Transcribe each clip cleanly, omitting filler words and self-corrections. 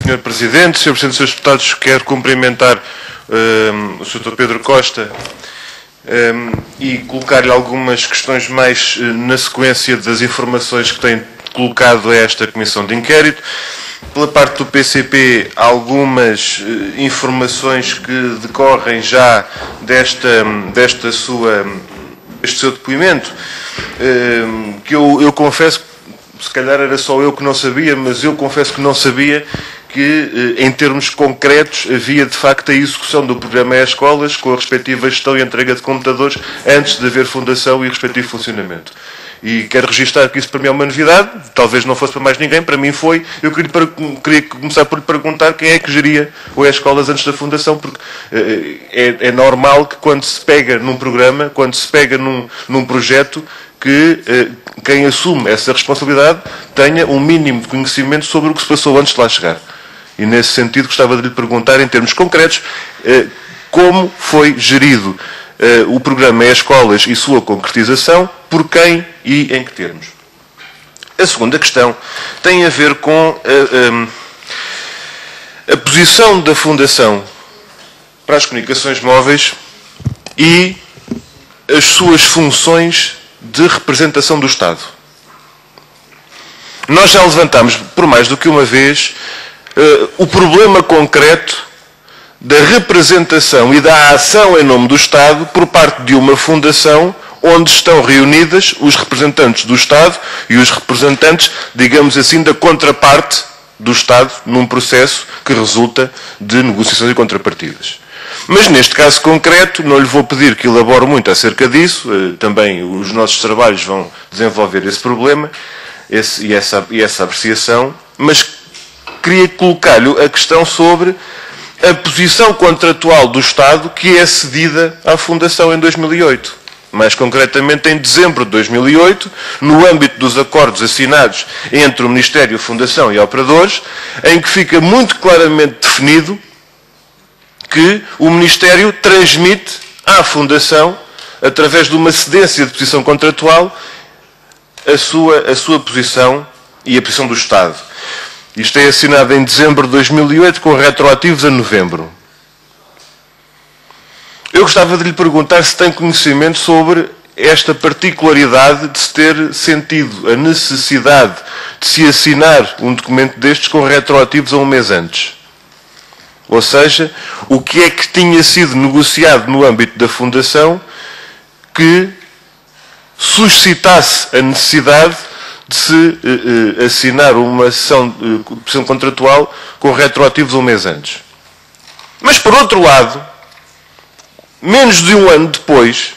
Sr. Presidente, Sr. Presidente dos Deputados, quero cumprimentar o Sr. Pedro Costa e colocar-lhe algumas questões mais na sequência das informações que tem colocado a esta Comissão de Inquérito. Pela parte do PCP, algumas informações que decorrem já deste seu depoimento, que eu confesso, se calhar era só eu que não sabia, mas eu confesso que não sabia que, em termos concretos, havia de facto a execução do programa E-Escolas com a respectiva gestão e entrega de computadores antes de haver fundação e respectivo funcionamento. E quero registrar que isso para mim é uma novidade, talvez não fosse para mais ninguém, para mim foi. Eu queria começar por lhe perguntar quem é que geria o E-Escolas antes da fundação, porque é normal que quando se pega num programa, quando se pega num projeto, que quem assume essa responsabilidade tenha um mínimo de conhecimento sobre o que se passou antes de lá chegar. E nesse sentido gostava de lhe perguntar, em termos concretos, como foi gerido o programa E-Escolas e sua concretização, por quem e em que termos. A segunda questão tem a ver com a posição da Fundação para as Comunicações Móveis e as suas funções de representação do Estado. Nós já levantámos, por mais do que uma vez, o problema concreto da representação e da ação em nome do Estado por parte de uma fundação onde estão reunidas os representantes do Estado e os representantes, digamos assim, da contraparte do Estado num processo que resulta de negociações e contrapartidas. Mas neste caso concreto, não lhe vou pedir que elabore muito acerca disso, também os nossos trabalhos vão desenvolver esse problema e essa apreciação, mas queria colocar-lhe a questão sobre a posição contratual do Estado que é cedida à Fundação em 2008. Mais concretamente, em dezembro de 2008, no âmbito dos acordos assinados entre o Ministério, a Fundação e operadores, em que fica muito claramente definido que o Ministério transmite à Fundação, através de uma cedência de posição contratual, a sua posição e a posição do Estado. Isto é assinado em dezembro de 2008, com retroativos a novembro. Eu gostava de lhe perguntar se tem conhecimento sobre esta particularidade de se ter sentido a necessidade de se assinar um documento destes com retroativos a um mês antes. Ou seja, o que é que tinha sido negociado no âmbito da Fundação que suscitasse a necessidade de se assinar uma posição contratual com retroativos a um mês antes. Mas, por outro lado, menos de um ano depois,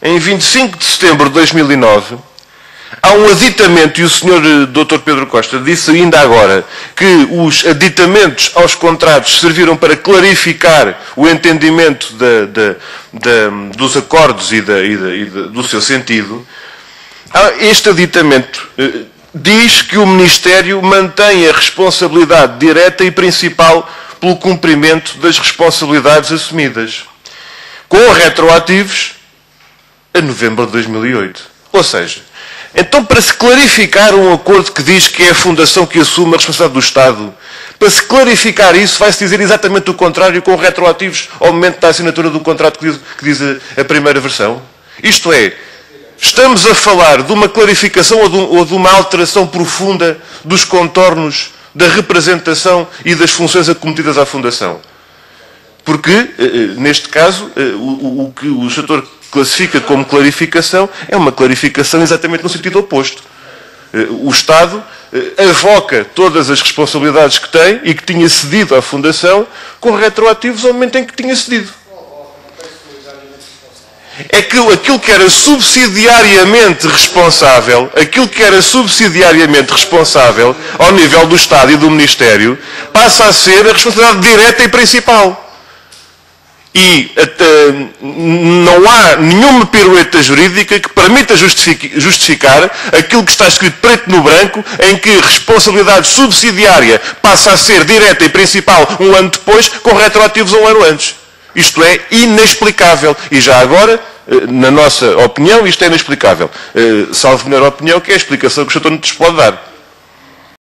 em 25 de setembro de 2009, há um aditamento, e o Sr. Dr. Pedro Costa disse ainda agora que os aditamentos aos contratos serviram para clarificar o entendimento dos acordos e do seu sentido. Este aditamento diz que o Ministério mantém a responsabilidade direta e principal pelo cumprimento das responsabilidades assumidas, com retroativos a novembro de 2008. Ou seja, então, para se clarificar um acordo que diz que é a Fundação que assume a responsabilidade do Estado, para se clarificar isso, vai-se dizer exatamente o contrário, com retroativos ao momento da assinatura do contrato que diz a primeira versão? Isto é, estamos a falar de uma clarificação ou de uma alteração profunda dos contornos da representação e das funções acometidas à Fundação. Porque, neste caso, o que o setor classifica como clarificação é uma clarificação exatamente no sentido oposto. O Estado avoca todas as responsabilidades que tem e que tinha cedido à Fundação com retroativos ao momento em que tinha cedido. É que aquilo que era subsidiariamente responsável, ao nível do Estado e do Ministério, passa a ser a responsabilidade direta e principal. E não há nenhuma pirueta jurídica que permita justificar aquilo que está escrito preto no branco, em que responsabilidade subsidiária passa a ser direta e principal um ano depois, com retroativos um ano antes. Isto é inexplicável. E já agora, na nossa opinião, isto é inexplicável. Salvo melhor opinião, que é a explicação que o Sr. nos pode dar.